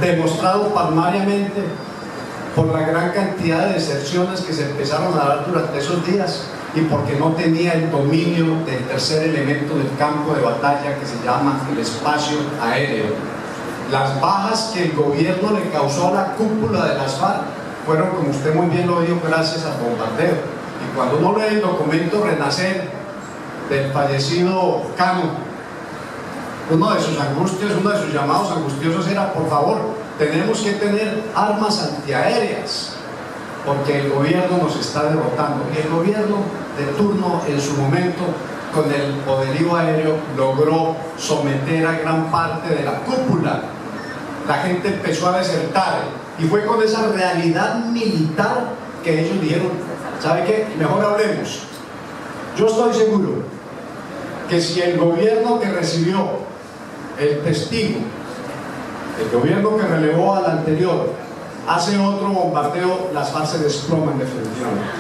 demostrado palmariamente por la gran cantidad de deserciones que se empezaron a dar durante esos días y porque no tenía el dominio del tercer elemento del campo de batalla, que se llama el espacio aéreo. Las bajas que el gobierno le causó a la cúpula de las FARC fueron, como usted muy bien lo dijo, gracias al bombardeo. Y cuando uno lee el documento Renacer del fallecido Cano, una de sus angustias, uno de sus llamados angustiosos era: por favor, tenemos que tener armas antiaéreas porque el gobierno nos está derrotando. Y el gobierno de turno, en su momento, con el poderío aéreo, logró someter a gran parte de la cúpula. La gente empezó a desertar y fue con esa realidad militar que ellos dijeron: ¿sabe qué? Mejor hablemos. Yo estoy seguro que si el gobierno que recibió el testigo, el gobierno que relevó al anterior, hace otro bombardeo, las FARC se desploman definitivamente.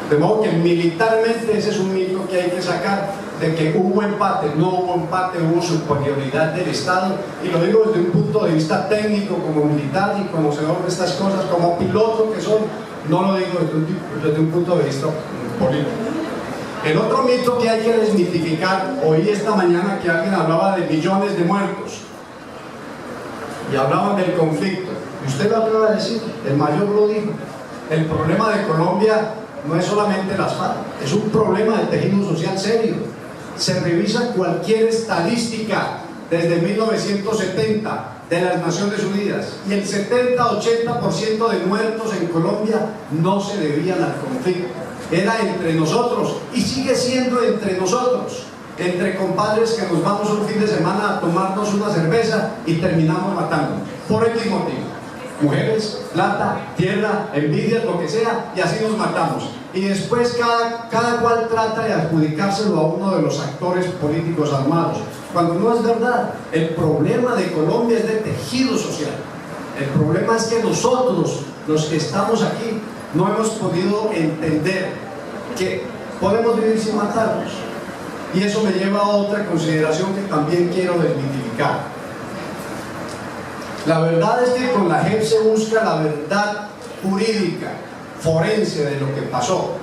De modo que militarmente ese es un mito que hay que sacar, de que hubo empate. No hubo empate, hubo superioridad del Estado, y lo digo desde un punto de vista técnico, como militar y conocedor de estas cosas, como piloto que soy, no lo digo desde un punto de vista político. El otro mito que hay que desmitificar: oí esta mañana que alguien hablaba de millones de muertos y hablaban del conflicto, y usted lo acaba de decir, el mayor lo dijo. El problema de Colombia no es solamente las FARC, es un problema de tejido social serio. Se revisa cualquier estadística desde 1970 de las Naciones Unidas y el 70-80% de muertos en Colombia no se debían al conflicto, era entre nosotros, y sigue siendo entre nosotros, entre compadres que nos vamos un fin de semana a tomarnos una cerveza y terminamos matando por X motivo: mujeres, plata, tierra, envidia, lo que sea, y así nos matamos. Y después cada cual trata de adjudicárselo a uno de los actores políticos armados, cuando no es verdad. El problema de Colombia es de tejido social. El problema es que nosotros, los que estamos aquí, no hemos podido entender que podemos vivir sin matarnos. Y eso me lleva a otra consideración que también quiero desmitificar. La verdad es que con la JEP se busca la verdad jurídica, forense de lo que pasó.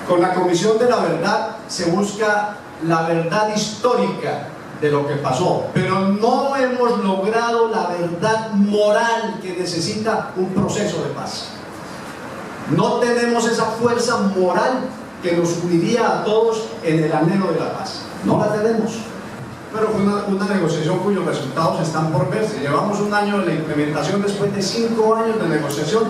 Con la Comisión de la Verdad se busca la verdad histórica de lo que pasó, pero no hemos logrado la verdad moral que necesita un proceso de paz. No tenemos esa fuerza moral que nos uniría a todos en el anhelo de la paz. No la tenemos. Pero fue una negociación cuyos resultados están por verse. Llevamos un año de la implementación después de 5 años de negociación,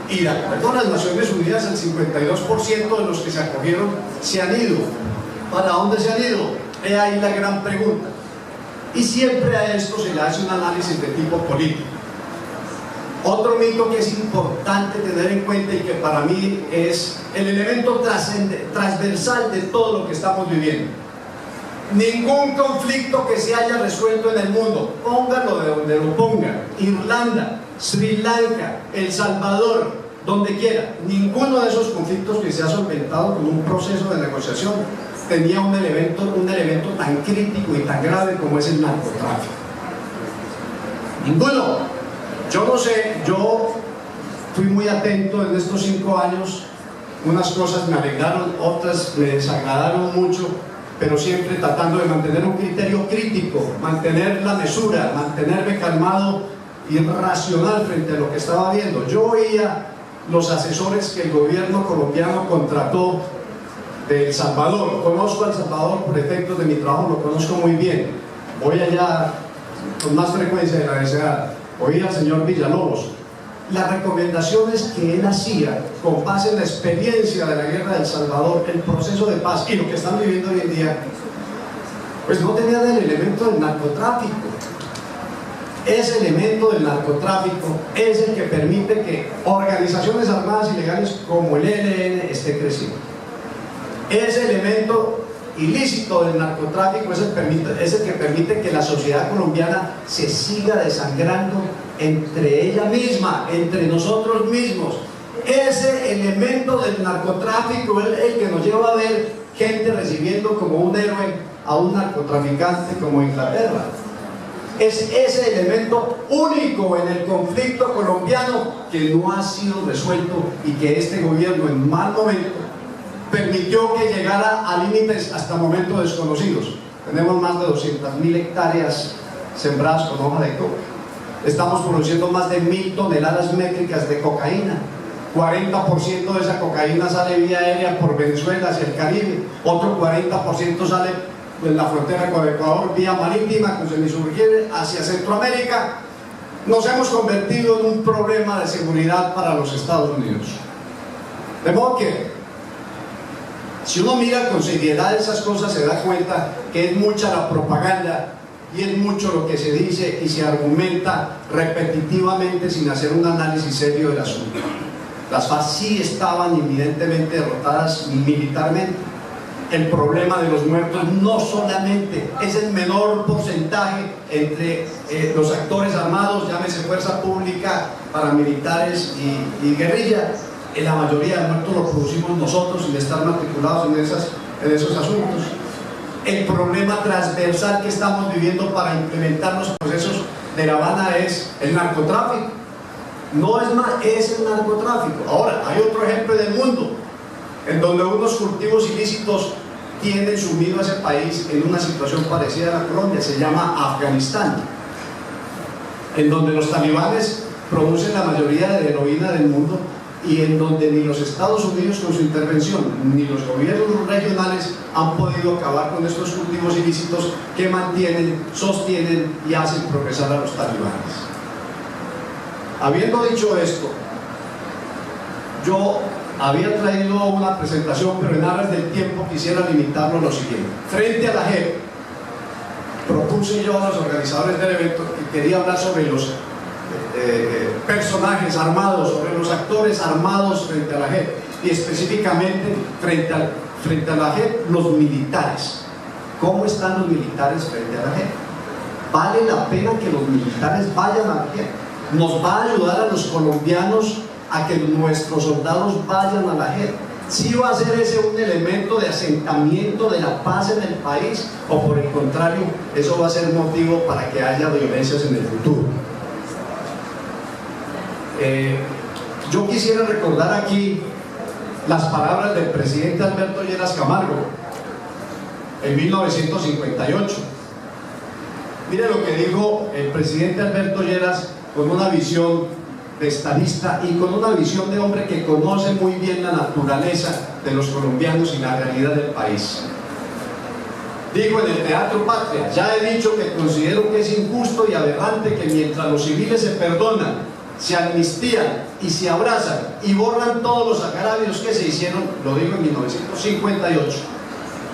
y de acuerdo a las Naciones Unidas, el 52% de los que se acogieron se han ido. ¿Para dónde se han ido? He ahí la gran pregunta. Y siempre a esto se le hace un análisis de tipo político. Otro mito que es importante tener en cuenta y que para mí es el elemento transversal de todo lo que estamos viviendo: ningún conflicto que se haya resuelto en el mundo, póngalo de donde lo pongan, Irlanda, Sri Lanka, El Salvador, donde quiera, ninguno de esos conflictos que se ha solventado con un proceso de negociación tenía un elemento tan crítico y tan grave como es el narcotráfico. Ninguno. Yo no sé, yo fui muy atento en estos 5 años. Unas cosas me alegraron, otras me desagradaron mucho, pero siempre tratando de mantener un criterio crítico, mantener la mesura, mantenerme calmado y racional frente a lo que estaba viendo. Yo oía los asesores que el gobierno colombiano contrató de El Salvador. Conozco a El Salvador por efectos de mi trabajo, lo conozco muy bien. Voy allá con más frecuencia de la deseada. Oí al señor Villalobos. Las recomendaciones que él hacía con base en la experiencia de la guerra de El Salvador, el proceso de paz y lo que están viviendo hoy en día, pues no tenían el elemento del narcotráfico. Ese elemento del narcotráfico es el que permite que organizaciones armadas ilegales como el ELN esté creciendo. Ese elemento ilícito del narcotráfico es el que permite que la sociedad colombiana se siga desangrando entre ella misma, entre nosotros mismos. Ese elemento del narcotráfico es el que nos lleva a ver gente recibiendo como un héroe a un narcotraficante como Inglaterra. Es ese elemento único en el conflicto colombiano que no ha sido resuelto y que este gobierno en mal momento permitió que llegara a límites hasta momentos desconocidos. Tenemos más de 200.000 hectáreas sembradas con hoja de coca. Estamos produciendo más de 1.000 toneladas métricas de cocaína. 40% de esa cocaína sale vía aérea por Venezuela hacia el Caribe. Otro 40% sale en la frontera con Ecuador vía marítima, con semisurgir hacia Centroamérica. Nos hemos convertido en un problema de seguridad para los Estados Unidos. De modo que, si uno mira con seriedad esas cosas, se da cuenta que es mucha la propaganda y es mucho lo que se dice y se argumenta repetitivamente sin hacer un análisis serio del asunto. Las FARC sí estaban evidentemente derrotadas militarmente. El problema de los muertos no solamente es el menor porcentaje entre los actores armados, llámese fuerza pública, paramilitares y guerrilla. En la mayoría de muertos lo producimos nosotros sin estar matriculados en esos asuntos. El problema transversal que estamos viviendo para implementar los procesos de La Habana es el narcotráfico. No es más, es el narcotráfico. Ahora, hay otro ejemplo del mundo en donde unos cultivos ilícitos tienen sumido a ese país en una situación parecida a la Colombia. Se llama Afganistán, en donde los talibanes producen la mayoría de heroína del mundo y en donde ni los Estados Unidos con su intervención ni los gobiernos regionales han podido acabar con estos cultivos ilícitos que mantienen, sostienen y hacen progresar a los talibanes. Habiendo dicho esto, yo había traído una presentación, pero en aras del tiempo quisiera limitarlo a lo siguiente. Frente a la JEP, propuse yo a los organizadores del evento que quería hablar sobre los personajes armados, sobre los actores armados frente a la JEP, y específicamente frente a la JEP, los militares. ¿Cómo están los militares frente a la JEP? ¿Vale la pena que los militares vayan a la JEP? ¿Nos va a ayudar a los colombianos a que nuestros soldados vayan a la JEP? ¿Sí va a ser ese un elemento de asentamiento de la paz en el país? ¿O por el contrario, eso va a ser motivo para que haya violencias en el futuro? Yo quisiera recordar aquí las palabras del presidente Alberto Lleras Camargo en 1958. Mire lo que dijo el presidente Alberto Lleras, con una visión de estadista y con una visión de hombre que conoce muy bien la naturaleza de los colombianos y la realidad del país. Dijo en el Teatro Patria: ya he dicho que considero que es injusto y aberrante que mientras los civiles se perdonan, se amnistían y se abrazan y borran todos los agravios que se hicieron, lo digo en 1958,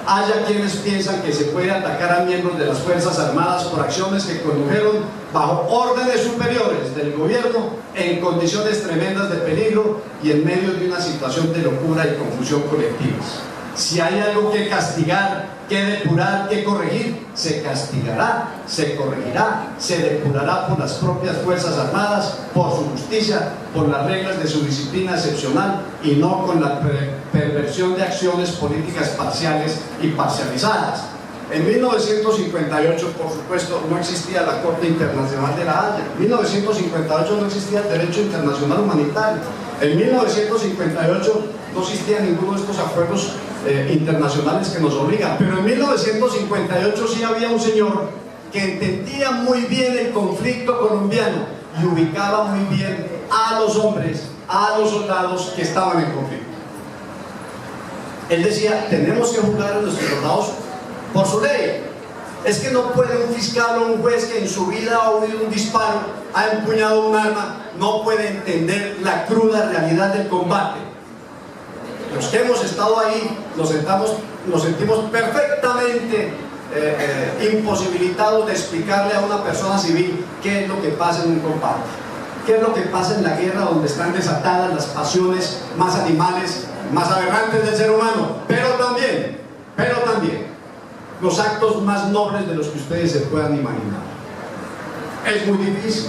haya quienes piensan que se puede atacar a miembros de las Fuerzas Armadas por acciones que condujeron bajo órdenes superiores del gobierno en condiciones tremendas de peligro y en medio de una situación de locura y confusión colectivas. Si hay algo que castigar, que depurar, que corregir, se castigará, se corregirá, se depurará por las propias Fuerzas Armadas, por su justicia, por las reglas de su disciplina excepcional y no con la perversión de acciones políticas parciales y parcializadas. En 1958, por supuesto, no existía la Corte Internacional de la Haya. En 1958 no existía el derecho internacional humanitario. En 1958 no existía ninguno de estos acuerdos internacionales que nos obligan. Pero en 1958 sí había un señor que entendía muy bien el conflicto colombiano y ubicaba muy bien a los hombres, a los soldados que estaban en conflicto. Él decía: tenemos que juzgar a nuestros soldados por su ley. Es que no puede un fiscal o un juez que en su vida ha oído un disparo, ha empuñado un arma, no puede entender la cruda realidad del combate. Los que hemos estado ahí nos sentimos perfectamente imposibilitados de explicarle a una persona civil qué es lo que pasa en un combate, qué es lo que pasa en la guerra, donde están desatadas las pasiones más animales, más aberrantes del ser humano, pero también los actos más nobles de los que ustedes se puedan imaginar. Es muy difícil.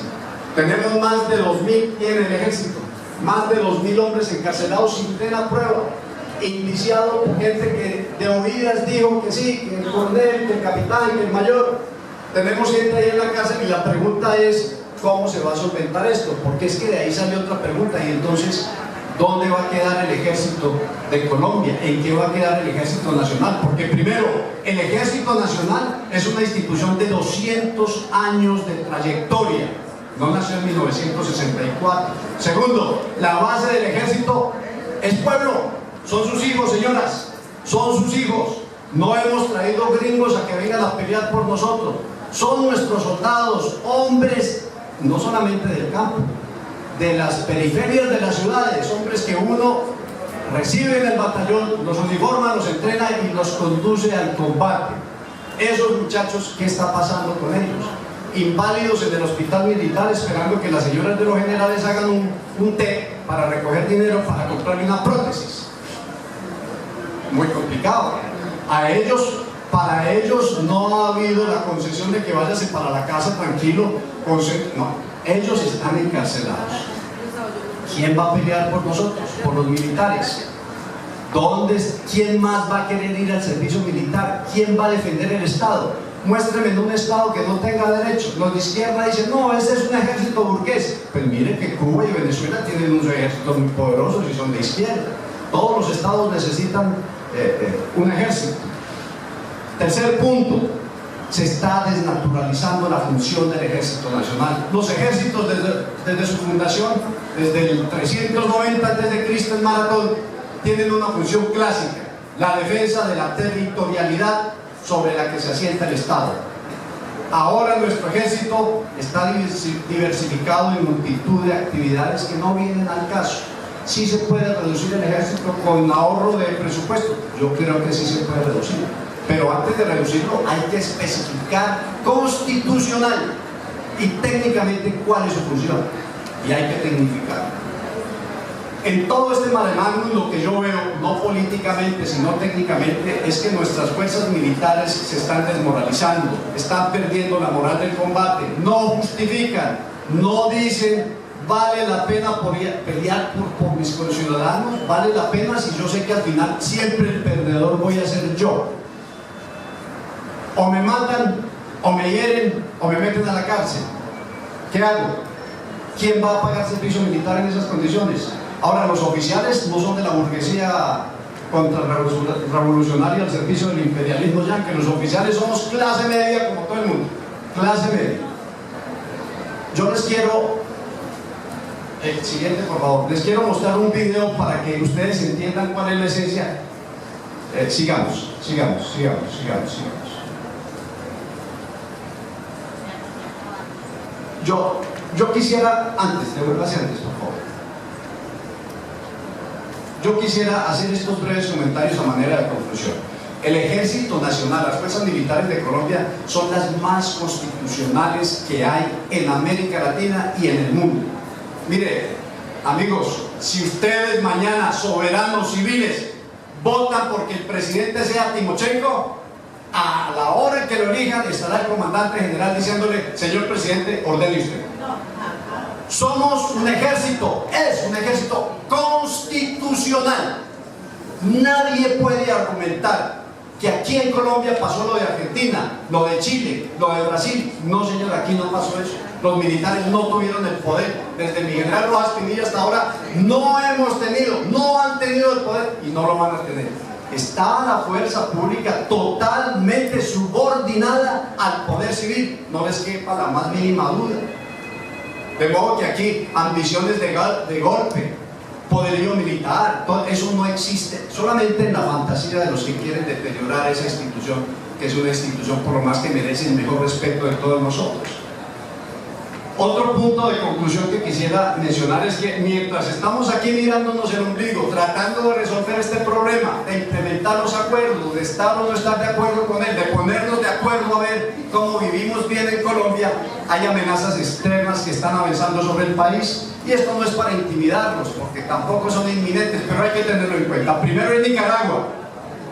Tenemos más de 2.000 en el ejército, más de 2.000 hombres encarcelados sin plena prueba, indiciados por gente que de oídas dijo que sí, que el coronel, que el capitán, que el mayor, tenemos gente ahí en la cárcel y la pregunta es ¿cómo se va a solventar esto? Porque es que de ahí salió otra pregunta y entonces ¿dónde va a quedar el ejército de Colombia? ¿En qué va a quedar el ejército nacional? Porque primero, el ejército nacional es una institución de 200 años de trayectoria, no nació en 1964. Segundo, la base del ejército es pueblo, son sus hijos, señoras, son sus hijos. No hemos traído gringos a que vengan a pelear por nosotros, son nuestros soldados, hombres, no solamente del campo, de las periferias de las ciudades, hombres que uno recibe en el batallón, los uniforma, los entrena y los conduce al combate. Esos muchachos, ¿qué está pasando con ellos? Inválidos en el hospital militar esperando que las señoras de los generales hagan un té para recoger dinero para comprarle una prótesis. Muy complicado. Para ellos no ha habido la concesión de que váyase para la casa tranquilo. No, ellos están encarcelados. ¿Quién va a pelear por nosotros? Por los militares. ¿Quién más va a querer ir al servicio militar? ¿Quién va a defender el Estado? Muéstreme un Estado que no tenga derecho. Los de izquierda dicen, no, ese es un ejército burgués. Pues mire que Cuba y Venezuela tienen unos ejércitos muy poderosos y son de izquierda. Todos los estados necesitan un ejército. Tercer punto, se está desnaturalizando la función del Ejército Nacional. Los ejércitos desde su fundación, desde el 390 a.C. en Maratón, tienen una función clásica, la defensa de la territorialidad sobre la que se asienta el Estado. Ahora nuestro ejército está diversificado en multitud de actividades que no vienen al caso. ¿Sí se puede reducir el ejército con ahorro de presupuesto? Yo creo que sí se puede reducir. Pero antes de reducirlo hay que especificar constitucional y técnicamente cuál es su función. Y hay que tecnificar. En todo este maremágnum lo que yo veo, no políticamente sino técnicamente, es que nuestras fuerzas militares se están desmoralizando, están perdiendo la moral del combate, no justifican, no dicen vale la pena pelear por mis conciudadanos, vale la pena si yo sé que al final siempre el perdedor voy a ser yo. O me matan, o me hieren, o me meten a la cárcel. ¿Qué hago? ¿Quién va a pagar servicio militar en esas condiciones? Ahora, los oficiales no son de la burguesía contrarrevolucionaria al servicio del imperialismo yanqui. Los oficiales somos clase media como todo el mundo. Clase media. Yo les quiero... El siguiente, por favor. Les quiero mostrar un video para que ustedes entiendan cuál es la esencia. Sigamos. Yo quisiera, devuélvase antes, por favor. Yo quisiera hacer estos breves comentarios a manera de conclusión. El Ejército Nacional, las fuerzas militares de Colombia son las más constitucionales que hay en América Latina y en el mundo. Mire, amigos, si ustedes mañana, soberanos civiles, votan porque el presidente sea Timochenko, a la hora en que lo elijan estará el comandante general diciéndole, señor presidente, ordene usted. Somos un ejército, es un ejército constitucional. Nadie puede argumentar que aquí en Colombia pasó lo de Argentina, lo de Chile, lo de Brasil. No, señor, aquí no pasó eso. Los militares no tuvieron el poder. Desde mi general Rojas Pinilla hasta ahora no han tenido el poder y no lo van a tener. Está la fuerza pública totalmente subordinada al poder civil. No les quepa la más mínima duda. De modo que aquí ambiciones de golpe, poderío militar, todo eso no existe. Solamente en la fantasía de los que quieren deteriorar esa institución, que es una institución por lo más que merece el mejor respeto de todos nosotros. Otro punto de conclusión que quisiera mencionar es que mientras estamos aquí mirándonos el ombligo, tratando de resolver este problema, de implementar los acuerdos, de estar o no estar de acuerdo con él, de ponernos de acuerdo a ver cómo vivimos bien en Colombia, hay amenazas extremas que están avanzando sobre el país. Y esto no es para intimidarnos, porque tampoco son inminentes, pero hay que tenerlo en cuenta. Primero es Nicaragua.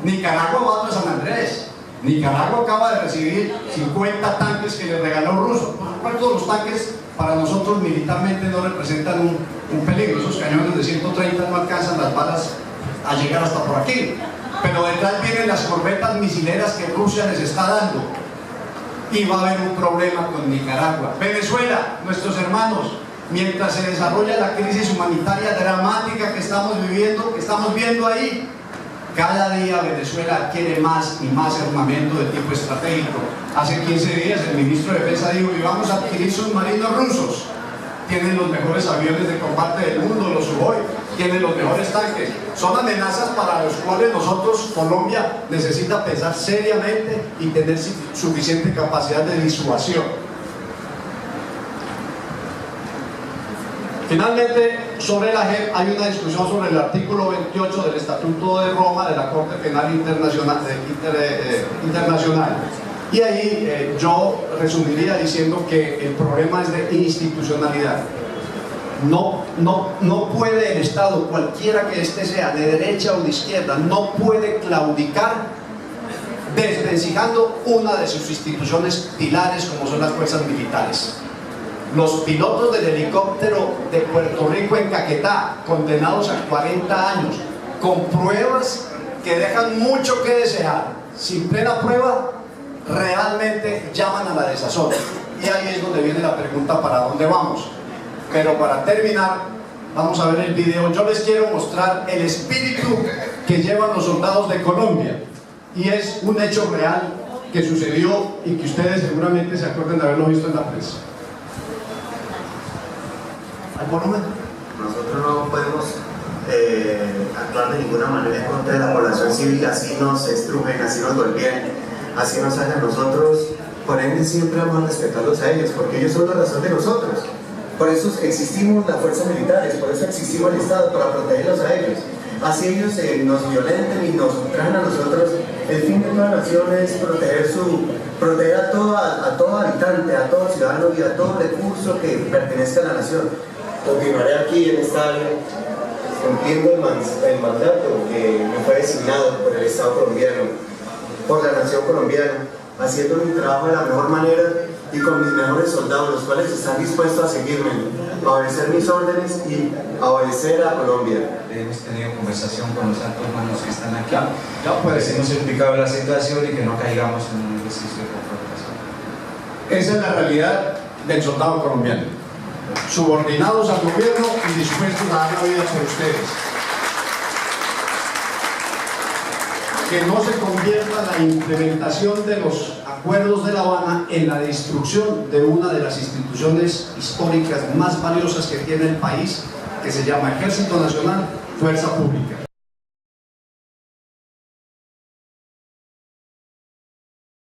Nicaragua va a San Andrés. Nicaragua acaba de recibir 50 tanques que le regaló Russo. Por supuesto, los tanques para nosotros militarmente no representan un peligro. Esos cañones de 130 no alcanzan las balas a llegar hasta por aquí. Pero detrás vienen las corbetas misileras que Rusia les está dando. y va a haber un problema con Nicaragua. Venezuela, nuestros hermanos, mientras se desarrolla la crisis humanitaria dramática que estamos viviendo, que estamos viendo ahí, cada día Venezuela adquiere más y más armamento de tipo estratégico. Hace 15 días el ministro de Defensa dijo que vamos a adquirir submarinos rusos. Tienen los mejores aviones de combate del mundo, los Sukhoi, tienen los mejores tanques. Son amenazas para los cuales nosotros, Colombia, necesita pensar seriamente y tener suficiente capacidad de disuasión. Finalmente, sobre la JEP hay una discusión sobre el artículo 28 del Estatuto de Roma de la Corte Penal Internacional. Y ahí yo resumiría diciendo que el problema es de institucionalidad. No puede el Estado, cualquiera que éste sea, de derecha o de izquierda, no puede claudicar desvencijando una de sus instituciones pilares como son las fuerzas militares. Los pilotos del helicóptero de Puerto Rico en Caquetá, condenados a 40 años, con pruebas que dejan mucho que desear, sin plena prueba, realmente llaman a la desazón. Y ahí es donde viene la pregunta: ¿para dónde vamos? Pero para terminar, vamos a ver el video. Yo les quiero mostrar el espíritu que llevan los soldados de Colombia, y es un hecho real que sucedió y que ustedes seguramente se acuerdan de haberlo visto en la prensa. Nosotros no podemos actuar de ninguna manera en contra de la población civil, así nos estrujen, así nos golpeen, así nos hagan. Nosotros, por ende, siempre vamos a respetarlos a ellos, porque ellos son la razón de nosotros. Por eso existimos las fuerzas militares, por eso existimos el Estado, para protegerlos a ellos. Así ellos nos violenten y nos traen a nosotros. El fin de toda nación es proteger a todo habitante, a todo ciudadano y a todo recurso que pertenezca a la nación. Continuaré aquí en esta área cumpliendo el mandato que me fue designado por el Estado colombiano, por la nación colombiana, haciendo mi trabajo de la mejor manera y con mis mejores soldados, los cuales están dispuestos a seguirme, a obedecer mis órdenes y a obedecer a Colombia. Hemos tenido conversación con los altos mandos que están aquí. Ya puede ser. Hemos explicado la situación y que no caigamos en un ejercicio de confrontación. Esa es la realidad del soldado colombiano, subordinados al gobierno y dispuestos a dar la vida por ustedes. Que no se convierta la implementación de los acuerdos de La Habana en la destrucción de una de las instituciones históricas más valiosas que tiene el país, que se llama Ejército Nacional, Fuerza Pública.